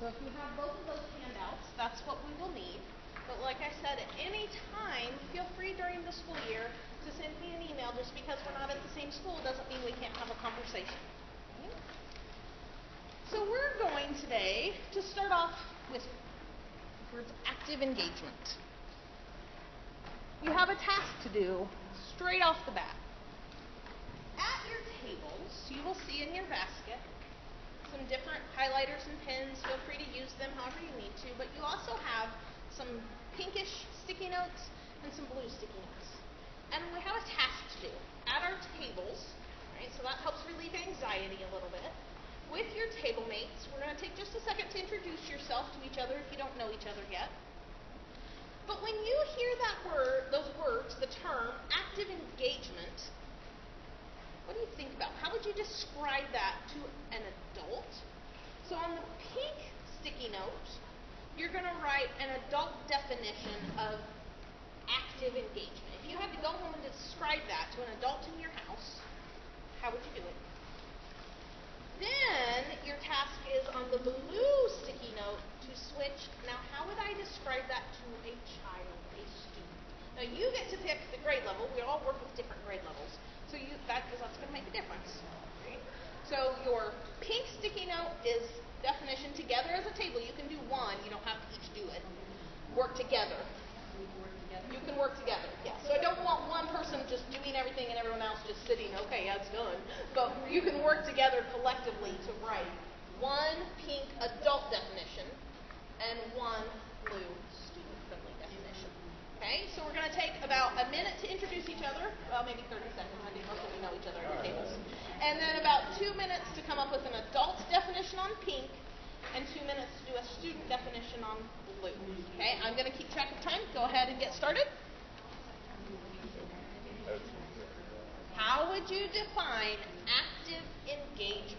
So if you have both of those handouts, that's what we will need. But like I said, at any time, feel free during the school year to send me an email. Just because we're not at the same school doesn't mean we can't have a conversation. Okay? So we're going today to start off with words active engagement. You have a task to do straight off the bat. At your tables, you will see in your basket some different highlighters and pens. Feel free to use them however you need to, but you also have some pinkish sticky notes and some blue sticky notes. And we have a task to do at our tables, right? So that helps relieve anxiety a little bit. With your table mates, we're going to take just a second to introduce yourself to each other if you don't know each other yet. But when you hear that word, those words, the term active engagement, what do you think about? How would you describe that to an adult? So on the pink sticky note, you're going to write an adult definition of active engagement. If you had to go home and describe that to an adult in your house, how would you do it? Then your task is on the blue sticky note to switch. Now, how would I describe that to a child, a student? Now, you get to pick the grade level. We all work with different grade levels. So that's going to make a difference. Right? So your pink sticky note is definition together as a table. You can do one. You don't have to each do it. Work together. You can work together. Yeah. So I don't want one person just doing everything and everyone else just sitting, okay, yeah, it's done. But you can work together collectively to write one pink adult definition and one blue student-friendly definition. Okay, so we're going to take about a minute to introduce each other. Well, maybe 30 seconds. I think most of you know each other at your tables. And then about 2 minutes to come up with an adult definition on pink and 2 minutes to do a student definition on blue. Okay, I'm going to keep track of time. Go ahead and get started. How would you define active engagement?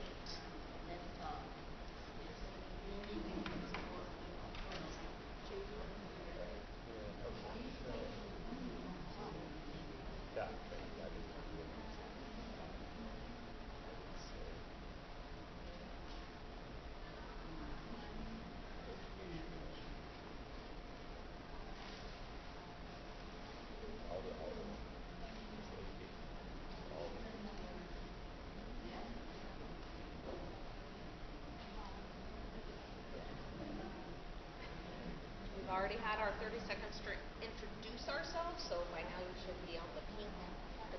Already had our 30 seconds to introduce ourselves, so by now you should be on the pink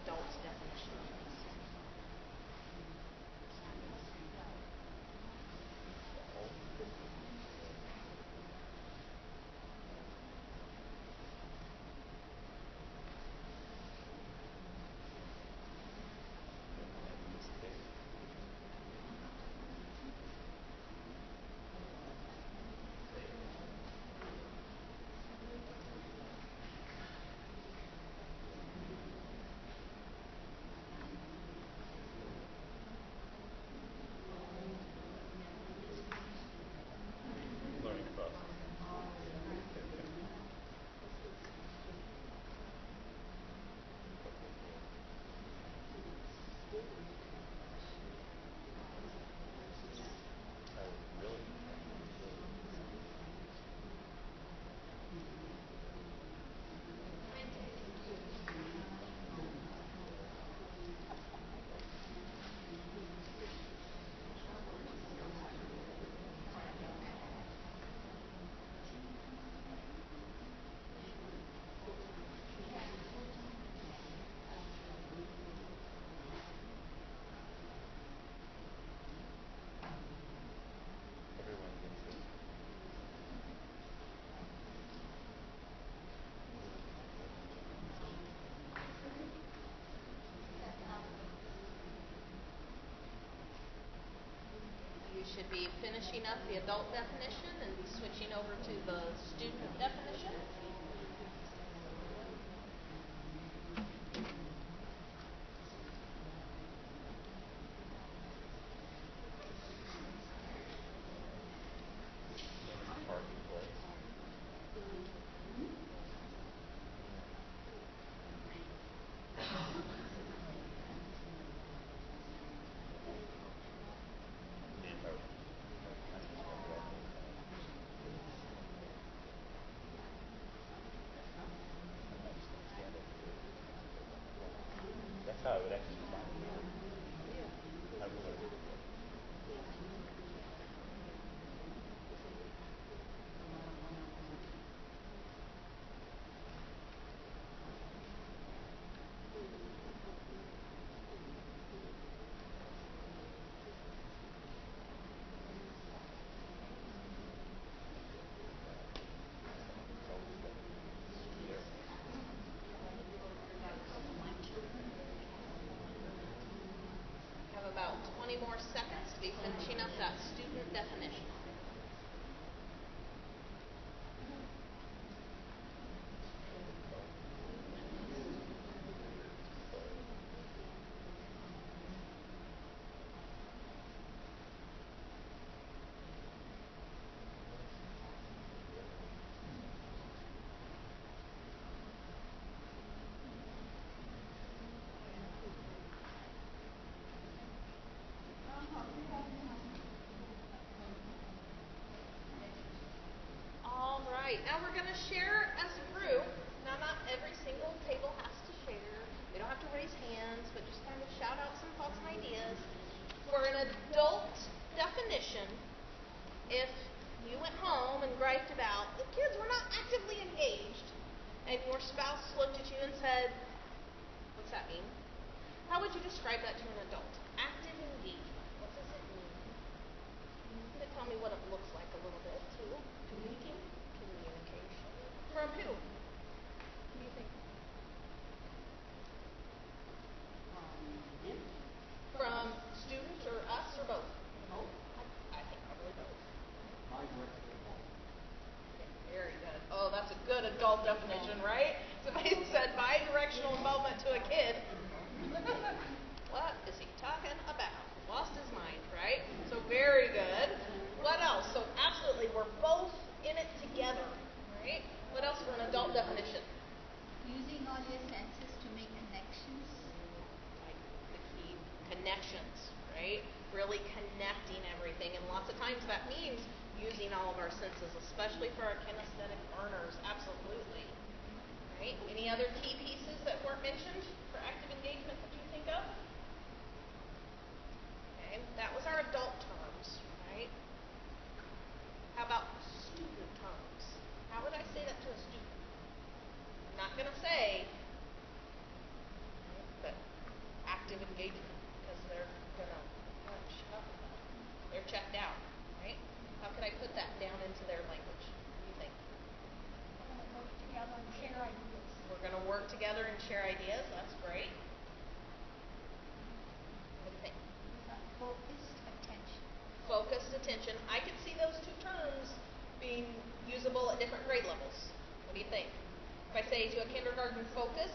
adult definition. Should be finishing up the adult definition and be switching over to the student definition. would actually find it. I would. About 20 more seconds to be finishing up that student definition. Now we're going to share as a group. Now, not every single table has to share. We don't have to raise hands, but just kind of shout out some thoughts and ideas. For an adult definition, if you went home and griped about the kids were not actively engaged, and your spouse looked at you and said, "What's that mean?" How would you describe that to an adult? Active engagement. What does it mean? You can tell me what it looks like a little bit, too. Communication. From who? What do you think? From students or us or both? Both. I think probably both. Okay, very good. Oh, that's a good adult definition, right? Somebody said bi-directional involvement to a kid. What is he talking about? Lost his mind, right? So very good. What else? So absolutely, we're both in it together, right? What else for an adult definition? Using all your senses to make connections. Like the key, connections, right? Really connecting everything. And lots of times that means using all of our senses, especially for our kinesthetic learners. Absolutely. Right? Any other key pieces that weren't mentioned for active engagement that you think of? Okay, that was our adult terms, right? How about student terms? How would I say that to a student? I'm not going to say, but active engagement, because they're going to shut up. They're checked out, right? How could I put that down into their language? What do you think? Work together and share ideas. We're going to work together and share ideas. That's great. What do you think? Focused attention. Focused attention. I could see those two terms being usable at different grade levels. What do you think? If I say to a kindergarten focus,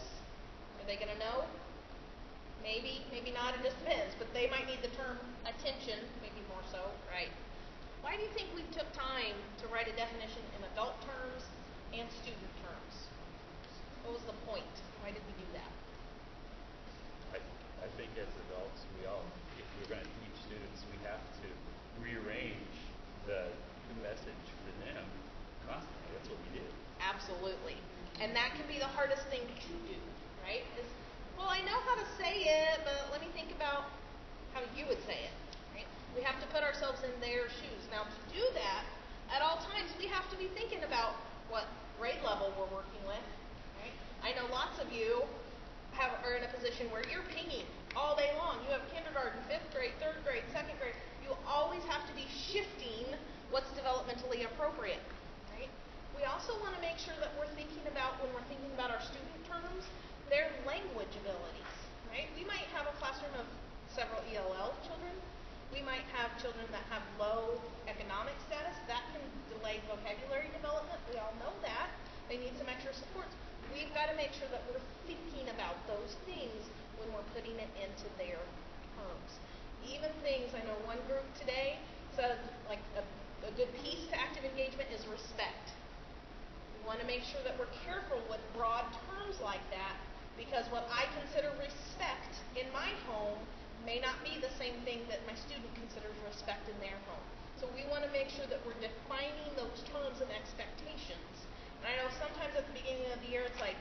are they going to know? Maybe, maybe not. It just depends. But they might need the term attention, maybe more so, right? Why do you think we took time to write a definition in adult terms and student terms? What was the point? Why did we do that? I think as adults, if we're going to teach students, we have to rearrange the message for them constantly. That's what we do. Absolutely. And that can be the hardest thing to do, right? Well, I know how to say it, but let me think about how you would say it, right? We have to put ourselves in their shoes. Now, to do that, at all times, we have to be thinking about what grade level we're working with, right? I know lots of you are in a position where you're pinging all day long. You have kindergarten, 5th grade, 3rd grade, 2nd grade. You always have to be shifting what's developmentally appropriate, right? We also want to make sure that we're thinking about, when we're thinking about our student terms, their language abilities, right? We might have a classroom of several ELL children. We might have children that have low economic status. That can delay vocabulary development. We all know that. They need some extra supports. We've got to make sure that we're thinking about those things when we're putting it into their terms. Even things, I know one group today said, like a good piece to active engagement is respect. We want to make sure that we're careful with broad terms like that, because what I consider respect in my home may not be the same thing that my student considers respect in their home. So we want to make sure that we're defining those terms and expectations. And I know sometimes at the beginning of the year it's like,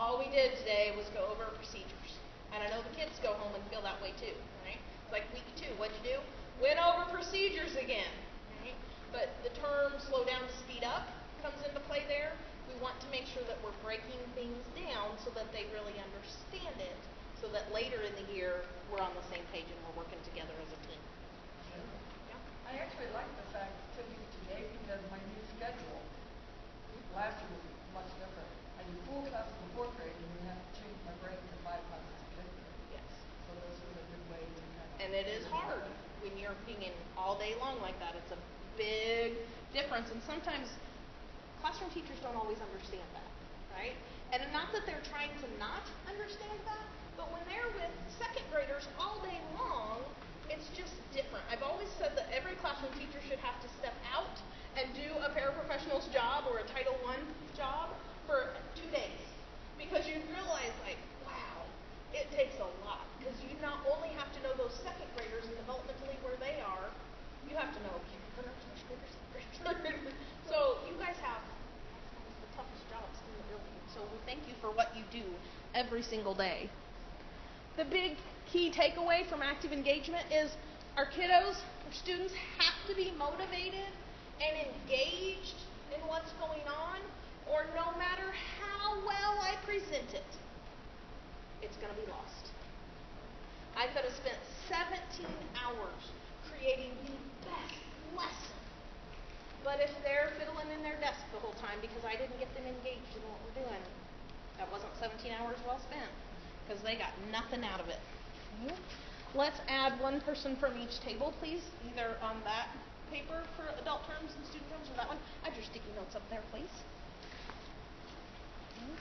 all we did today was go over procedures. And I know the kids go home and feel that way too, right? It's like week 2, what'd you do? Went over procedures again, right? But the term slow down to speed up comes into play there. We want to make sure that we're breaking things down so that they really understand it, so that later in the year we're on the same page and we're working together as a team. Yeah. I actually like the fact it took me today because my new schedule last year was much different. I do full classes in 4th grade and then have to change my break to 5 classes in 5th grade. Yes. So this was a good way to kind of... And it is hard when you're being in all day long like that. It's a big difference, and sometimes classroom teachers don't always understand that, right? And not that they're trying to not understand that, but when they're with 2nd graders all day long, it's just different. I've always said that every classroom teacher should have to step out and do a paraprofessional's job or a Title I job for 2 days. Because you realize, like, wow, it takes a lot. Because you not only have to know those 2nd graders and developmentally where they are, you have to know kindergartners, 1st graders, 2nd graders. So you guys have the toughest jobs in the building. So we thank you for what you do every single day. The big key takeaway from active engagement is our kiddos, our students have to be motivated and engaged in what's going on, or no matter how well I present it, it's going to be lost. I could have spent 17 hours creating the best lesson, but if they're fiddling in their desk the whole time because I didn't get them engaged in what we're doing, that wasn't 17 hours well spent, because they got nothing out of it. Okay. Let's add one person from each table, please, either on that paper for adult terms and student terms, or that one. Add your sticky notes up there, please. Okay.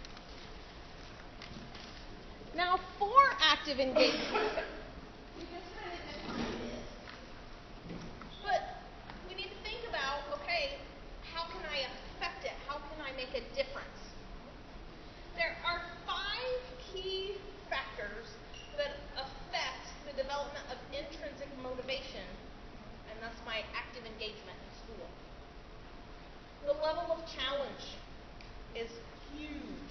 Now, for active engagement, we just kind of defined it, but we need to think about, okay, how can I affect it? How can I make a difference? There are 5 key factors that affect the development of intrinsic motivation, and that's my active engagement in school. The level of challenge is huge.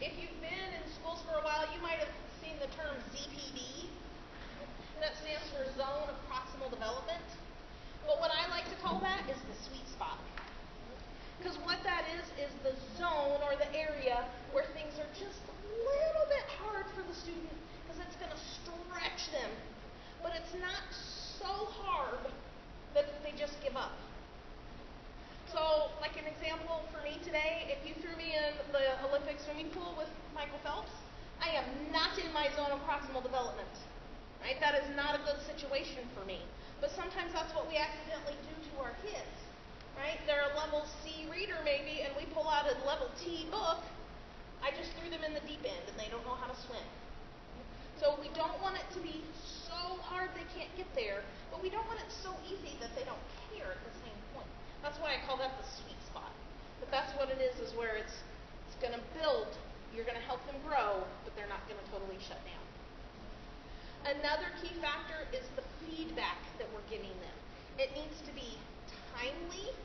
If you've been in schools for a while, you might have seen the term ZPD. That stands for Zone of Proximal Development. But what I like to call that is the sweet spot. Because what that is the zone or the area where things are just a little bit hard for the student, because it's going to stretch them. But it's not so hard that they just give up. So, like an example for me today, if you threw me in the Olympic swimming pool with Michael Phelps, I am not in my zone of proximal development. Right? That is not a good situation for me. But sometimes that's what we accidentally do to our kids. Right? They're a level C reader maybe, and we pull out a level T book. I just threw them in the deep end, and they don't know how to swim. So we don't want it to be so hard they can't get there, but we don't want it so easy that they don't care at the same point. That's why I call that the sweet spot. But that's what it is where it's going to build. You're going to help them grow, but they're not going to totally shut down. Another key factor is the feedback that we're giving them. It needs to be timely,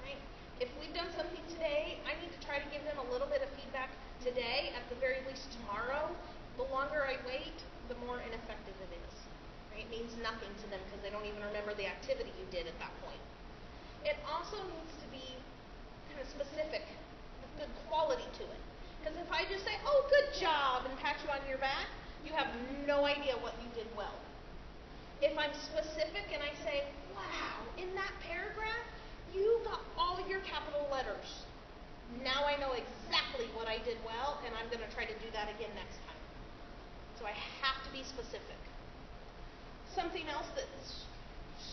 right? If we've done something today, I need to try to give them a little bit of feedback today, at the very least tomorrow. The longer I wait, the more ineffective it is. Right? It means nothing to them because they don't even remember the activity you did at that point. It also needs to be kind of specific, with good quality to it. Because if I just say, oh, good job, and pat you on your back, you have no idea what you did well. If I'm specific and I say, wow, in that paragraph, you got all your capital letters. Now I know exactly what I did well, and I'm going to try to do that again next time. So I have to be specific. Something else that's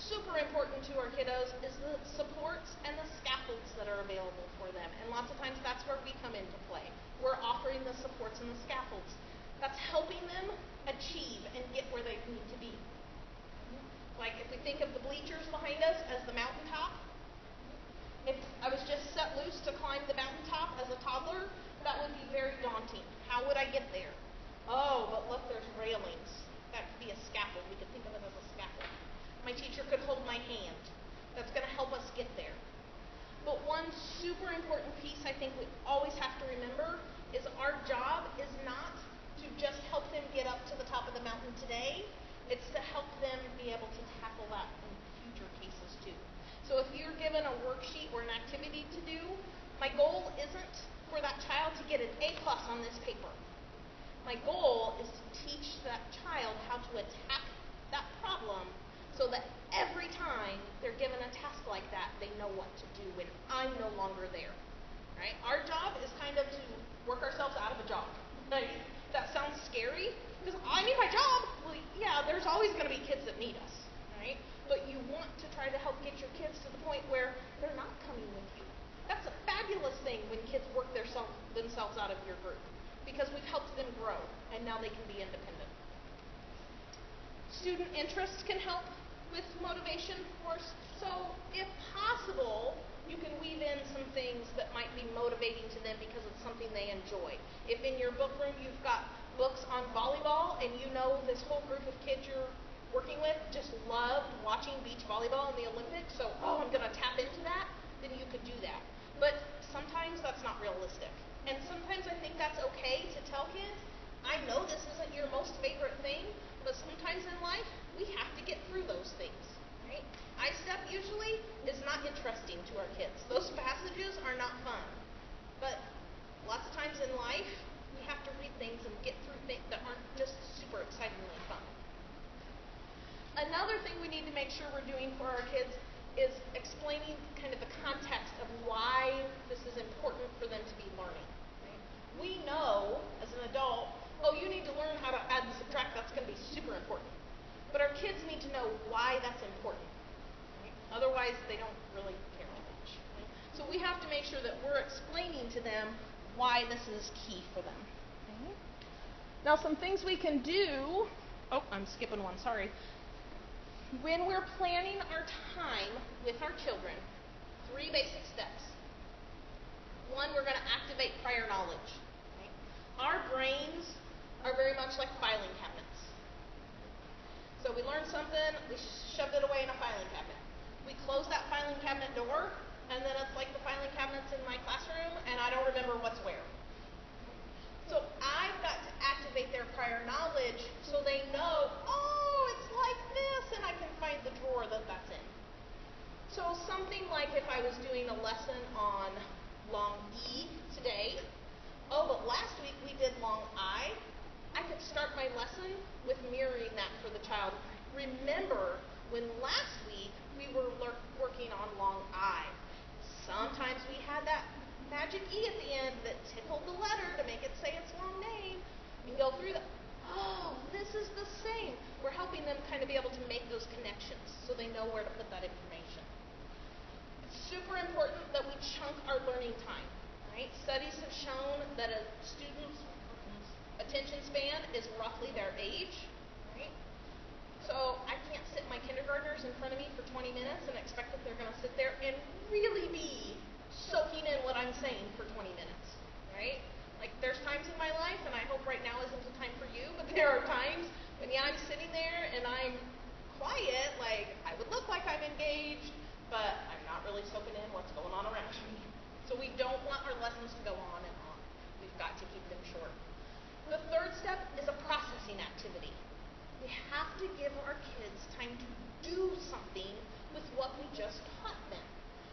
super important to our kiddos is the supports and the scaffolds that are available for them. And lots of times that's where we come into play. We're offering the supports and the scaffolds. That's helping them achieve and get where they need to be. Like if we think of the bleachers behind us as the mountaintop, if I was just set loose to climb the mountaintop as a toddler, that would be very daunting. How would I get there? Oh, but look, there's railings. That could be a scaffold. We could think of it as a scaffold. My teacher could hold my hand. That's going to help us get there. But one super important piece I think we always have to remember is our job is not to just help them get up to the top of the mountain today. It's to help them be able to tackle that in future cases too. So if you're given a worksheet or an activity to do, my goal isn't for that child to get an A+ on this paper. My goal is to teach that child how to attack that problem so that every time they're given a task like that, they know what to do when I'm no longer there. Right? Our job is kind of to work ourselves out of a job. Right? That sounds scary because I need my job. Well, yeah, there's always going to be kids that need us. Right? But you want to try to help get your kids to the point where they're not coming with you. That's a fabulous thing when kids work themselves out of your group because we've helped them grow and now they can be independent. Student interest can help with motivation, of course. So if possible, you can weave in some things that might be motivating to them because it's something they enjoy. If in your book room you've got books on volleyball and you know this whole group of kids you're working with just loved watching beach volleyball in the Olympics, so, I'm going to tap into that, then you could do that. But sometimes that's not realistic. And sometimes I think that's okay to tell kids, I know this isn't your most favorite thing, but sometimes in life, we have to get through those things. Right? I-STEP usually is not interesting to our kids. Those passages are not fun. But lots of times in life, we have to read things and get through things that aren't just super excitingly fun. Another thing we need to make sure we're doing for our kids is explaining kind of the context of why this is important for them to be learning. Right? We know, as an adult, you need to learn how to add and subtract. That's going to be super important. But our kids need to know why that's important. Right? Otherwise, they don't really care that much. Right? So we have to make sure that we're explaining to them why this is key for them. Okay? Now, some things we can do. I'm skipping one. Sorry. When we're planning our time with our children, 3 basic steps. 1, we're going to activate prior knowledge. Okay? Our brains are very much like filing cabinets. So we learn something, we shoved it away in a filing cabinet. We close that filing cabinet door, and then it's like the filing cabinets in my classroom, and I don't remember what's where. So I've got to activate their prior knowledge so they know, it's like this, and I can find the drawer that's in. So something like if I was doing a lesson on long E today, but last week we did long I could start my lesson with mirroring that for the child. Remember, when last week we were working on long I, sometimes we had that magic E at the end that tickled the letter to make it say its long name. You go through that. This is the same. We're helping them kind of be able to make those connections so they know where to put that information. It's super important that we chunk our learning time. Right? Studies have shown that a student's attention span is roughly their age. Right? So I can't sit my kindergartners in front of me for 20 minutes and expect that they're going to sit there and really be soaking in what I'm saying for 20 minutes. Right? Like, there's times in my life, and I hope right now isn't the time for you, but there are times when, I'm sitting there and I'm quiet, like, I would look like I'm engaged, but I'm not really soaking in what's going on around me. So we don't want our lessons to go on and on. We've got to keep them short. The third step is a processing activity. We have to give our kids time to do something with what we just taught them.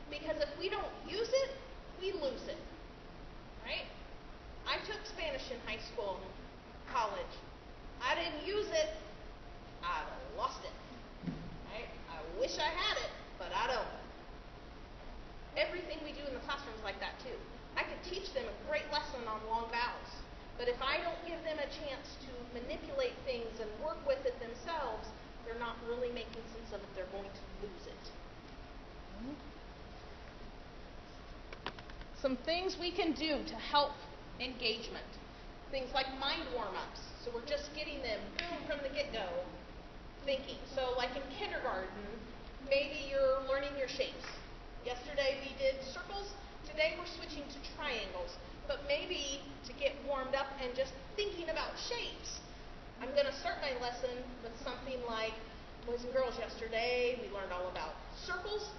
Because if we don't use it, we lose it. Right? I took Spanish in high school and college. I didn't use it. I lost it. Right? I wish I had it, but I don't. Everything we do in the classroom is like that too. I could teach them a great lesson on long vowels, but if I don't give them a chance to manipulate things and work with it themselves, they're not really making sense of it. They're going to lose it. Some things we can do to help engagement. Things like mind warm-ups. So we're just getting them, boom, from the get-go, thinking. So like in kindergarten, maybe you're learning your shapes. Yesterday we did circles. Today we're switching to triangles. But maybe to get warmed up and just thinking about shapes, I'm going to start my lesson with something like, boys and girls, yesterday we learned all about circles.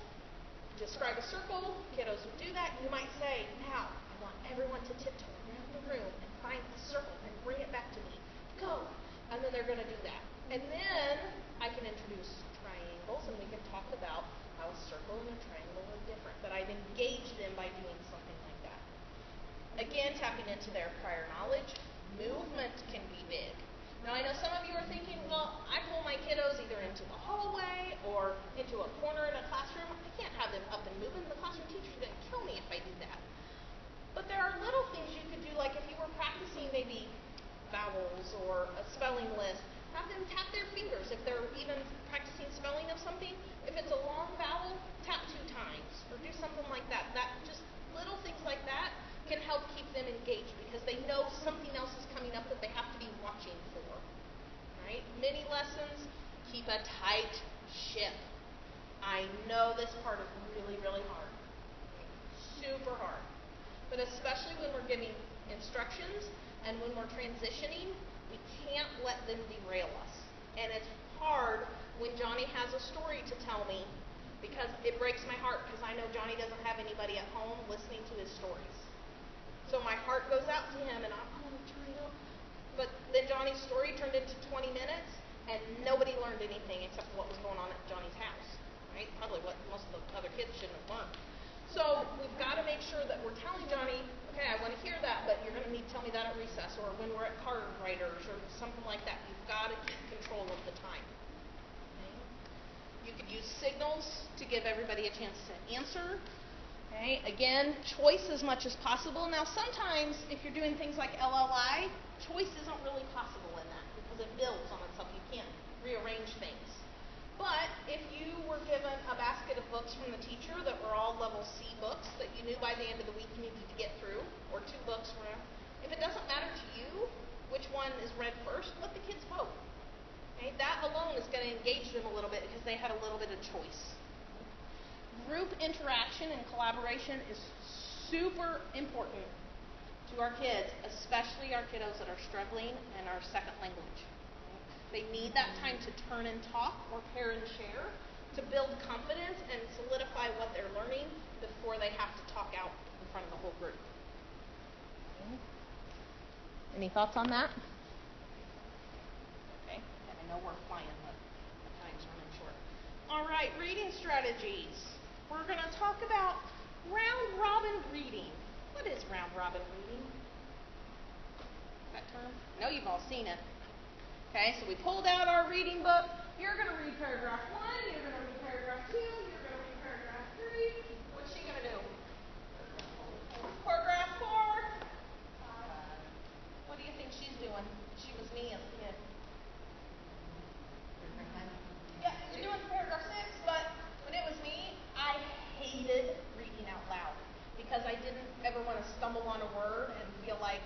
Describe a circle. Kiddos would do that. You might say, now, I want everyone to tiptoe around the room and find a circle and bring it back to me. Go. And then they're going to do that. And then I can introduce triangles, and we can talk about how a circle and a triangle are different. But I've engaged them by doing something like that. Again, tapping into their prior knowledge. Movement can be big. Now, I know some of you are thinking, well, I pull my kiddos either into the hallway or into a corner in a classroom. I can't have them up and moving. The classroom teacher's going to kill me if I do that. But there are little things you could do, like if you were practicing maybe vowels or a spelling list, have them tap their fingers. If they're even practicing spelling of something, if it's a long vowel, tap 2 times or do something like that. That just little things like that can help keep them engaged because they know something else is coming up that they have to be watching for. Right? Mini lessons, keep a tight ship. I know this part is really, really hard. Super hard. But especially when we're giving instructions and when we're transitioning, we can't let them derail us. And it's hard when Johnny has a story to tell me because it breaks my heart because I know Johnny doesn't have anybody at home listening to his stories. So my heart goes out to him and I'm trying to. But then Johnny's story turned into 20 minutes and nobody learned anything except what was going on at Johnny's house. Right? Probably what most of the other kids shouldn't have learned. So we've got to make sure that we're telling Johnny, okay, I want to hear that, but you're going to need to tell me that at recess or when we're at card writers or something like that. You've got to keep control of the time. Okay? You could use signals to give everybody a chance to answer. Okay? Again, choice as much as possible. Now, sometimes if you're doing things like LLI, choice isn't really possible in that because it builds on itself. You can't rearrange things. But if you were given a basket of books from the teacher that were all level C books that you knew by the end of the week you needed to get through, or 2 books, if it doesn't matter to you which one is read first, let the kids vote. Okay? That alone is going to engage them a little bit because they had a little bit of choice. Group interaction and collaboration is super important to our kids, especially our kiddos that are struggling in our second language. They need that time to turn and talk or pair and share to build confidence and solidify what they're learning before they have to talk out in front of the whole group. Okay. Any thoughts on that? Okay. And I know we're flying, but the time's running short. All right, reading strategies. We're going to talk about round-robin reading. What is round-robin reading? That term? I know you've all seen it. Okay, so we pulled out our reading book. You're going to read paragraph 1, you're going to read paragraph 2, you're going to read paragraph 3. What's she going to do? Paragraph 4. What do you think she's doing? She was me as a kid. Yeah, you're doing paragraph 6, but when it was me, I hated reading out loud because I didn't ever want to stumble on a word and feel like,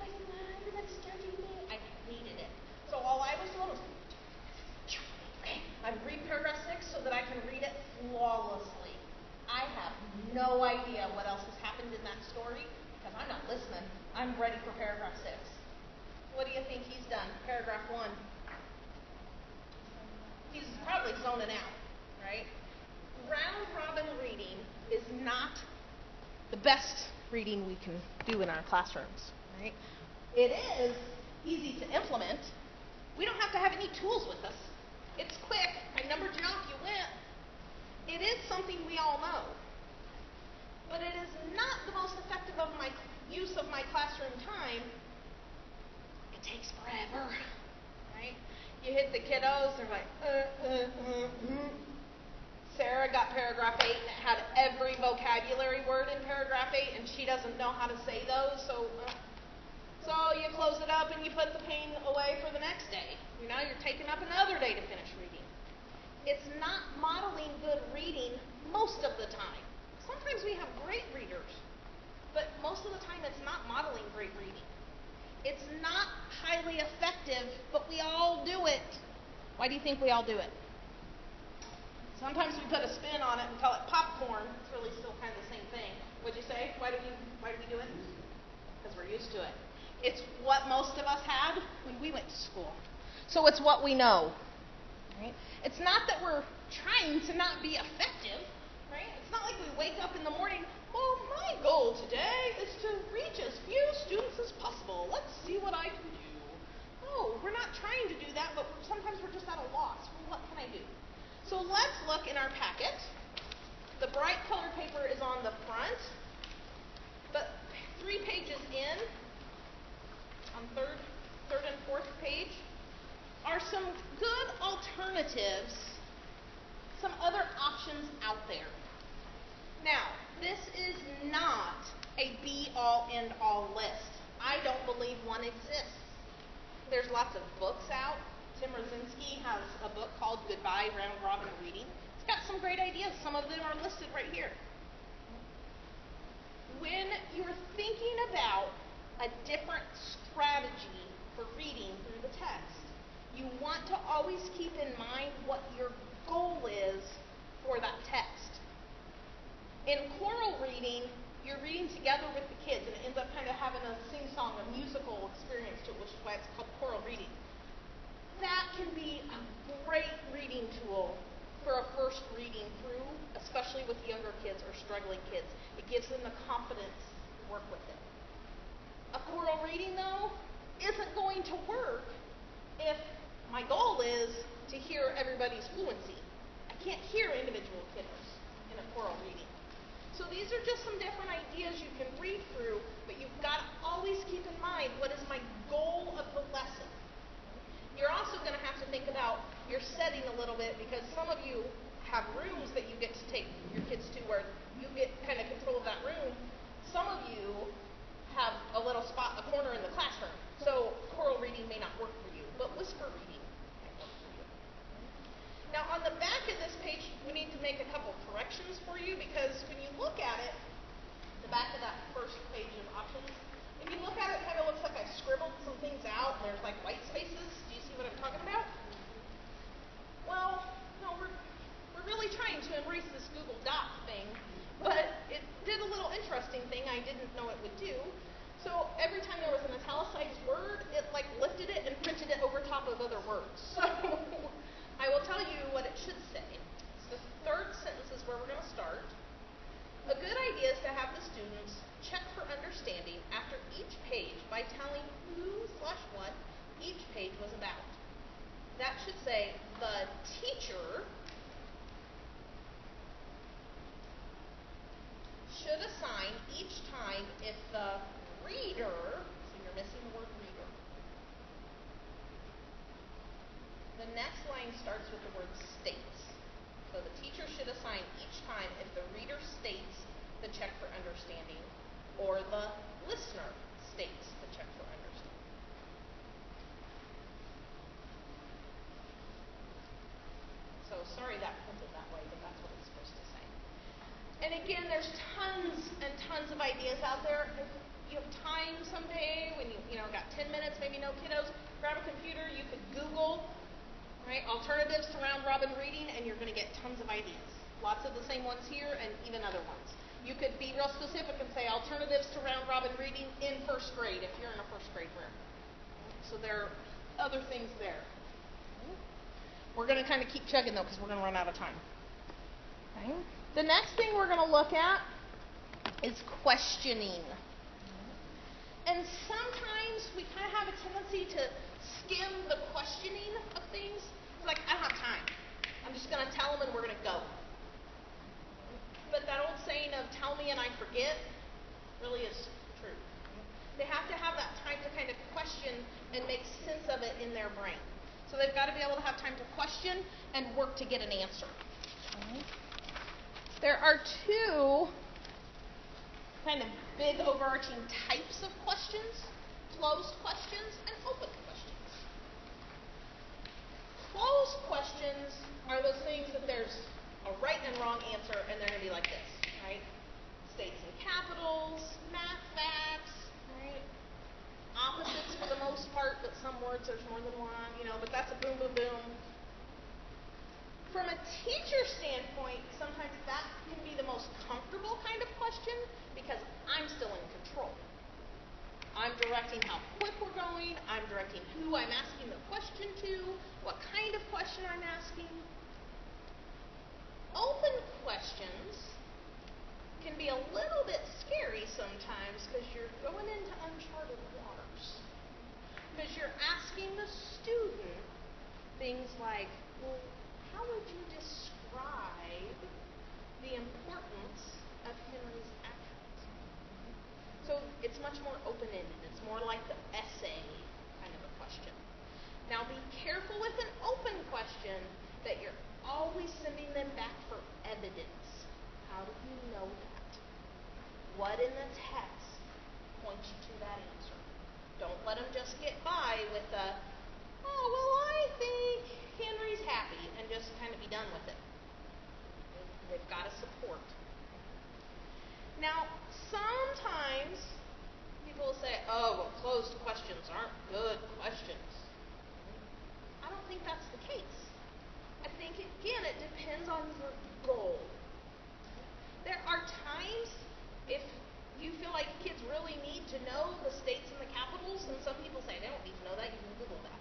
everybody's judging me. I hated it. So all I was doing was, okay, I'd read paragraph 6 so that I can read it flawlessly. I have no idea what else has happened in that story because I'm not listening. I'm ready for paragraph 6. What do you think he's done? Paragraph 1. He's probably zoning out, right? Round-robin reading is not the best reading we can do in our classrooms, right? It is easy to implement. We don't have to have any tools with us. It's quick. I numbered you off. You went. It is something we all know. But it is not the most effective of my use of my classroom time. It takes forever. Right? You hit the kiddos. They're like, Sarah got paragraph 8 and it had every vocabulary word in paragraph 8 and she doesn't know how to say those. So you close it up and you put the pain away for the next day. Now you're taking up another day to finish reading. It's not modeling good reading most of the time. Sometimes we have great readers, but most of the time it's not modeling great reading. It's not highly effective, but we all do it. Why do you think we all do it? Sometimes we put a spin on it and call it popcorn. It's really still kind of the same thing. What'd you say? Why do we do it? Because we're used to it. It's what most of us had when we went to school. So it's what we know. Right? It's not that we're trying to not be effective. Right? It's not like we wake up in the morning, well, my goal today is to reach as few students as possible. Let's see what I can do. No, we're not trying to do that, but sometimes we're just at a loss. Well, what can I do? So let's look in our packet. The bright colored paper is on the front, but 3 pages in, on third and fourth page, are some good alternatives, some other options out there. Now, this is not a be-all, end-all list. I don't believe one exists. There's lots of books out. Tim Rosinski has a book called Goodbye Round Robin Reading. It's got some great ideas. Some of them are listed right here. When you're thinking about a different strategy for reading through the text, you want to always keep in mind what your goal is for that text. In choral reading, you're reading together with the kids, and it ends up kind of having a sing-song, a musical experience to it, which is why it's called choral reading. That can be a great reading tool for a first reading through, especially with younger kids or struggling kids. It gives them the confidence to work with it. A choral reading, though, isn't going to work if my goal is to hear everybody's fluency. I can't hear individual kiddos in a choral reading. So these are just some different ideas you can read through, but you've got to always keep in mind, what is my goal of the lesson? You're also going to have to think about your setting a little bit, because some of you have rooms that you get to take your kids to where you get kind of control of that room. Some of you have a little spot, a corner in the classroom. So choral reading may not work for you, but whisper reading might work for you. Now on the back of this page, we need to make a couple corrections for you, because when you look at it, the back of that first page of options, if you look at it, it kind of looks like I scribbled some things out, and there's like white spaces. Do you see what I'm talking about? Well, no, we're really trying to embrace this Google Doc thing, but it did a little interesting thing I didn't know it would do. So every time there was an italicized word, it like lifted it and printed it over top of other words. So I will tell you what it should say. So the third sentence is where we're going to start. A good idea is to have the students check for understanding after each page by telling who/what each page was about. That should say the teacher should assign each time if the reader, so you're missing the word reader. The next line starts with the word states. So the teacher should assign each time if the reader states the check for understanding, or the listener states the check for understanding. So sorry that printed that way, but that's what it's supposed to say. And again, there's tons and tons of ideas out there. If you have time someday when you got 10 minutes, maybe no kiddos, grab a computer, you could Google, right, alternatives to round robin reading, and you're going to get tons of ideas. Lots of the same ones here and even other ones. You could be real specific and say alternatives to round robin reading in first grade if you're in a first grade room. So there are other things there. We're going to kind of keep chugging though, because we're going to run out of time. Okay. The next thing we're going to look at is questioning. And sometimes we kind of have a tendency to skim the questioning of things. It's like, I don't have time. I'm just going to tell them and we're going to go. But that old saying of tell me and I forget really is true. They have to have that time to kind of question and make sense of it in their brain. So they've got to be able to have time to question and work to get an answer. Okay. There are two kind of big overarching types of questions: closed questions and open questions. Closed questions are those things that there's a right and wrong answer, and they're going to be like this, right? States and capitals, math facts, right? Opposites for the most part, but some words there's more than one, but that's a boom, boom, boom. From a teacher standpoint, sometimes that can be the most comfortable kind of question because I'm still in control. I'm directing how quick we're going, I'm directing who I'm asking the question to, what kind of question I'm asking. Open questions can be a little bit scary sometimes because you're going into uncharted waters. Because you're asking the student things like, well, how would you describe the importance of Henry's actions? So it's much more open-ended. It's more like the essay kind of a question. Now be careful with an open question that you're always sending them back for evidence. How do you know that? What in the text points you to that answer? Don't let them just get by with a, oh, well, I think Henry's happy, and just kind of be done with it. They've got to support. Now, sometimes people will say, oh, well, closed questions aren't good questions. I don't think that's the case. I think, again, it depends on your goal. There are times, if you feel like kids really need to know the states and the capitals, and some people say they don't need to know that, you can Google that.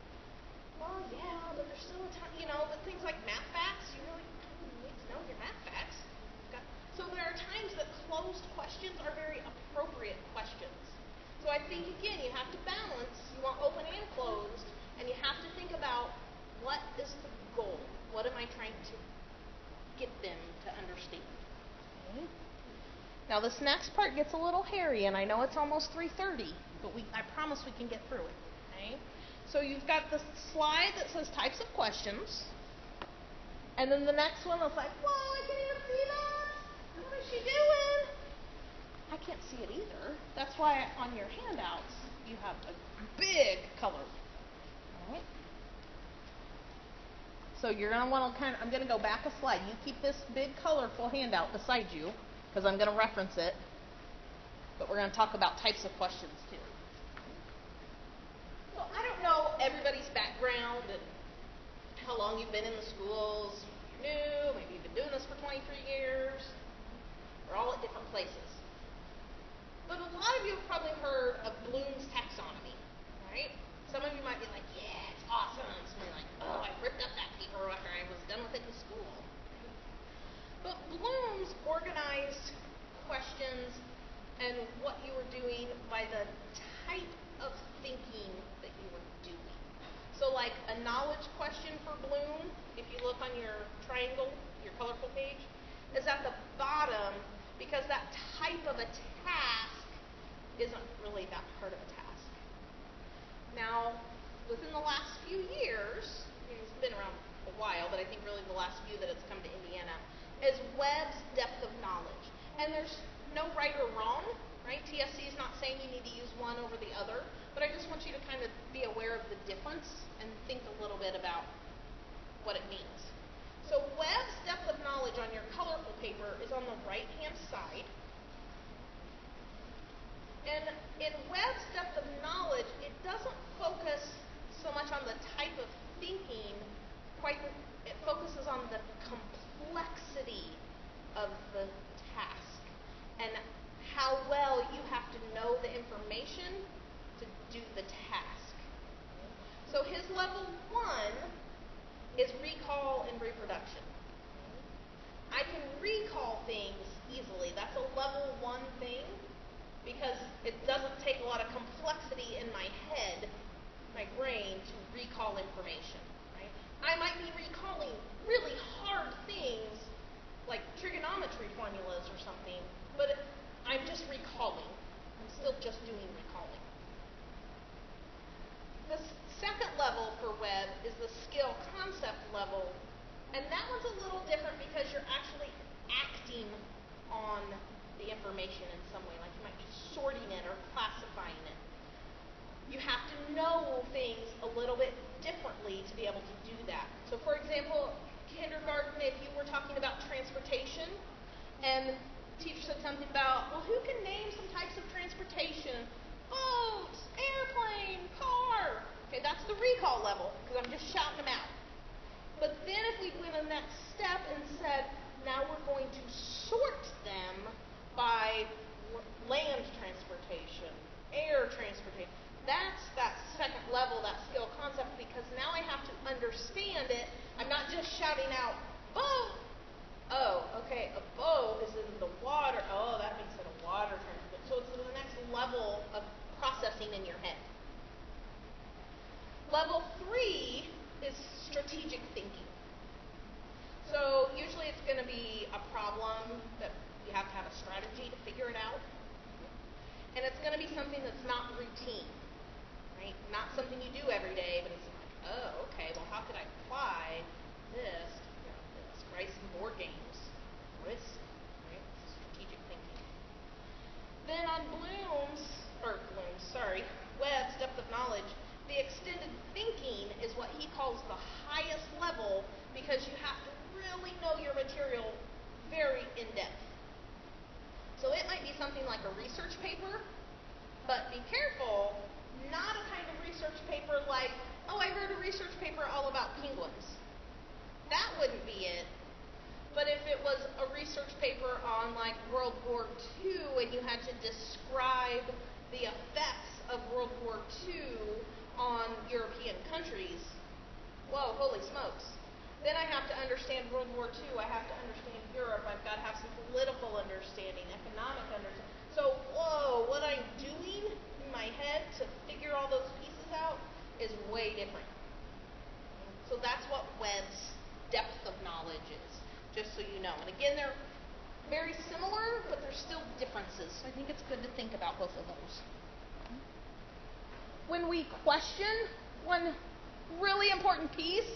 Well, yeah, but there's still a time, but things like math facts, you really need to know your math facts. So there are times that closed questions are very appropriate questions. So I think, again, you have to balance, you want open and closed, and you have to think about what is the goal? What am I trying to get them to understand? Okay. Now this next part gets a little hairy, and I know it's almost 3:30, but I promise we can get through it. Okay? So you've got the slide that says types of questions, and then the next one is like, whoa, I can't even see that. What is she doing? I can't see it either. That's why on your handouts you have a big color. All right. So you're going to want to I'm going to go back a slide. You keep this big colorful handout beside you because I'm going to reference it. But we're going to talk about types of questions too. So I don't know everybody's background and how long you've been in the schools. You're new, maybe you've been doing this for 23 years. We're all at different places. But a lot of you have probably heard of Bloom's taxonomy, right? Some of you might be like, yeah, it's awesome. And some of you are like, oh, I ripped up that paper after I was done with it in school. But Bloom's organized questions and what you were doing by the type of thinking that you were doing. So like a knowledge question for Bloom, if you look on your triangle, your colorful page, is at the bottom because that type of a task isn't really that hard of a task. Now, within the last few years, it's been around a while, but I think really the last few that it's come to Indiana, is Webb's depth of knowledge. And there's no right or wrong, right? TSC is not saying you need to use one over the other, but I just want you to kind of be aware of the difference and think a little bit about what it means. So Webb's depth of knowledge on your colorful paper is on the right-hand side. And in Webb's depth of knowledge, it doesn't focus so much on the type of thinking, it focuses on the complexity of the task and how well you have to know the information to do the task. So his level 1 is recall and reproduction. I can recall things easily. That's a level 1 thing because it doesn't take a lot of complexity in my head, my brain, to recall information. Right? I might be recalling really hard things like trigonometry formulas or something, but I'm just recalling. I'm still just doing recalling. The second level for Webb is the skill concept level, and that one's a little different because you're actually acting on the information in some way, like you might be sorting it or classifying it. You have to know things a little bit differently to be able to do that. So for example, kindergarten, if you were talking about transportation, and the teacher said something about, well, who can name some types of transportation? Boats, airplane, car. Okay, that's the recall level, because I'm just shouting them out. But then if we went a next step and said, now we're going to sort them by land transportation, air transportation, that's that second level, that skill concept, because now I have to understand it. I'm not just shouting out, boat. Oh, okay, a boat is in the water. Oh, strategy to figure it out. And it's going to be something that's not routine, right? Not something you do every day, but it's like, oh, okay, well, how could I apply this to figure out this? Right? Some board games, risk, right? Strategic thinking. Then on Webb's depth of knowledge, the extended thinking is what he calls the highest level because you have to really know your material very in depth. So it might be something like a research paper, but be careful, not a kind of research paper like, oh, I wrote a research paper all about penguins. That wouldn't be it. But if it was a research paper on like World War II and you had to describe the effects of World War II on European countries, whoa, holy smokes. Then I have to understand World War II, I have to understand Europe, I've got to have some political understanding, economic understanding. So, whoa, what I'm doing in my head to figure all those pieces out is way different. So that's what Webb's depth of knowledge is, just so you know. And again, they're very similar, but there's still differences. So I think it's good to think about both of those. When we question, one really important piece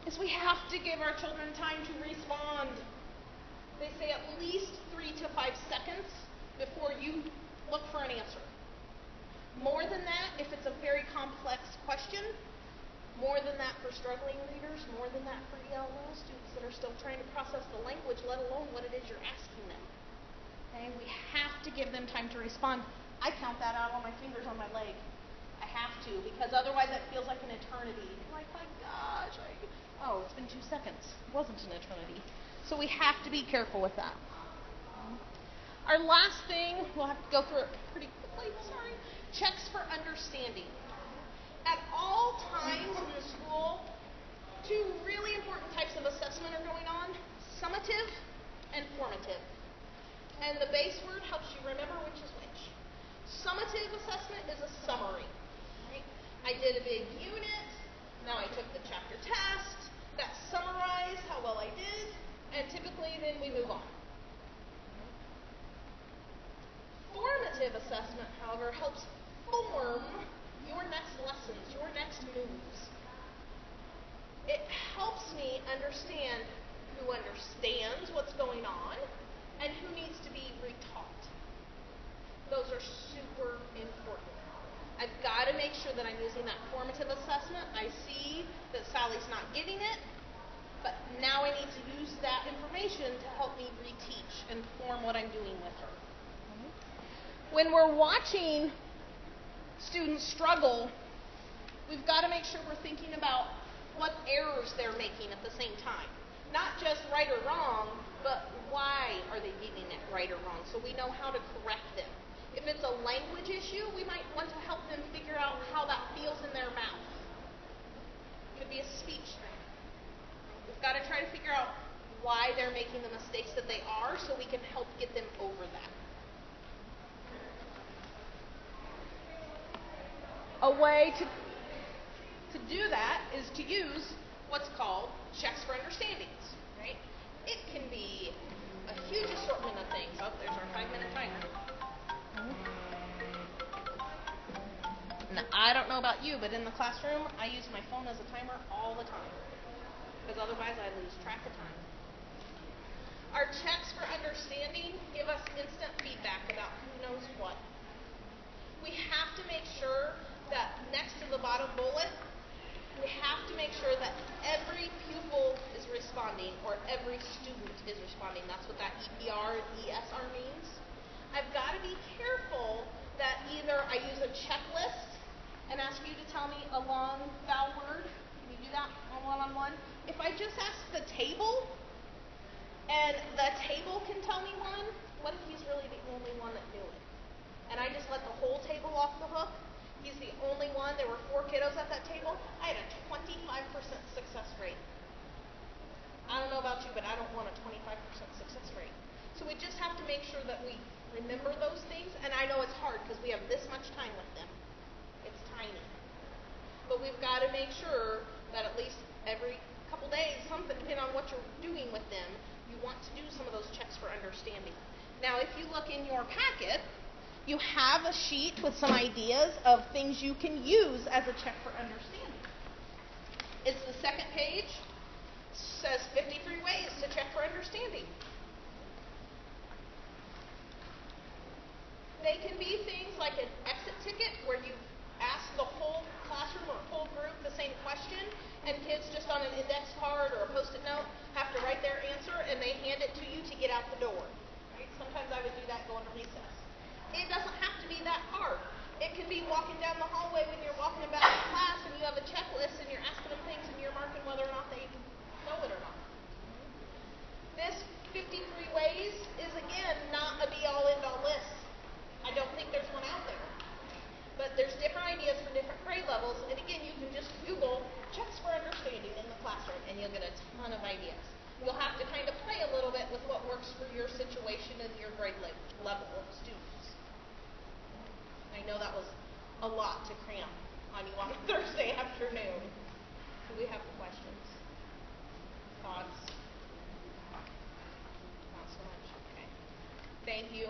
is we have to give our children time to respond. They say at least 3 to 5 seconds before you look for an answer. More than that, if it's a very complex question, more than that for struggling readers, more than that for ELL students that are still trying to process the language, let alone what it is you're asking them. Okay? We have to give them time to respond. I count that out on my fingers on my leg. I have to, because otherwise it feels like an eternity. Like, my gosh, it's been 2 seconds. It wasn't an eternity. So we have to be careful with that. Our last thing, we'll have to go through it pretty quickly, sorry. Checks for understanding. At all times in the school, 2 really important types of assessment are going on, summative and formative. And the base word helps you remember which is which. Summative assessment is a summary. Right? I did a big unit, now I took the chapter test, that summarized how well I did, and typically then we move on. Formative assessment, however, helps form your next lessons, your next moves. It helps me understand who understands what's going on and who needs to be retaught. Those are super important. I've got to make sure that I'm using that formative assessment. I see that Sally's not getting it, but now I need to use that information to help me reteach and form what I'm doing with her. When we're watching students struggle, we've got to make sure we're thinking about what errors they're making at the same time. Not just right or wrong, but why are they getting it right or wrong, so we know how to correct them. If it's a language issue, we might want to help them figure out how that feels in their mouth. It could be a speech thing. We've got to try to figure out why they're making the mistakes that they are so we can help get them over that. A way to do that is to use what's called checks for understandings, right? It can be a huge assortment of things. Oh, there's our 5-minute timer. Now, I don't know about you, but in the classroom, I use my phone as a timer all the time, because otherwise I lose track of time. Our checks for understanding give us instant feedback about who knows what. We have to make sure that next to the bottom bullet, we have to make sure that every pupil is responding, or every student is responding. That's what that EPR and ESR means. I've got to be careful that either I use a checklist and ask you to tell me a long vowel word. Can you do that on one-on-one? If I just ask the table, and the table can tell me one, what if he's really the only one that knew it? And I just let the whole table off the hook? He's the only one. There were 4 kiddos at that table. I had a 25% success rate. I don't know about you, but I don't want a 25% success rate. So we just have to make sure that we remember those things. And I know it's hard because we have this much time with them. It's tiny. But we've got to make sure that at least every couple days, something, depending on what you're doing with them, you want to do some of those checks for understanding. Now, if you look in your packet, you have a sheet with some ideas of things you can use as a check for understanding. It's the second page. Says 53 ways to check for understanding. They can be things like an exit ticket where you ask the whole classroom or whole group the same question, and kids just on an index card or a post-it note have to write their answer, and they hand it to you to get out the door. Right? Sometimes I would do that going to recess. It doesn't have to be that hard. It can be walking down the hallway when you're walking about in class and you have a checklist and you're asking them things and you're marking whether or not they know it or not. This 53 ways is, again, not a be-all, end-all list. I don't think there's one out there. But there's different ideas for different grade levels, and again, you can just Google checks for understanding in the classroom, and you'll get a ton of ideas. You'll have to kind of play a little bit with what works for your situation and your grade level of students. I know that was a lot to cram on you on a Thursday afternoon. Do we have questions? Thoughts? Not so much. Okay. Thank you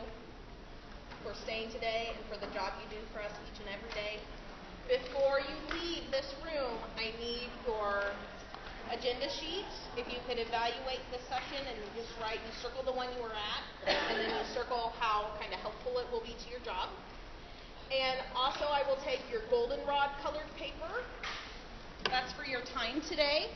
for staying today and for the job you do for us each and every day. Before you leave this room, I need your agenda sheets. If you could evaluate this session and just write, you circle the one you were at, and then you circle how kind of helpful it will be to your job. And also, I will take your goldenrod colored paper. That's for your time today.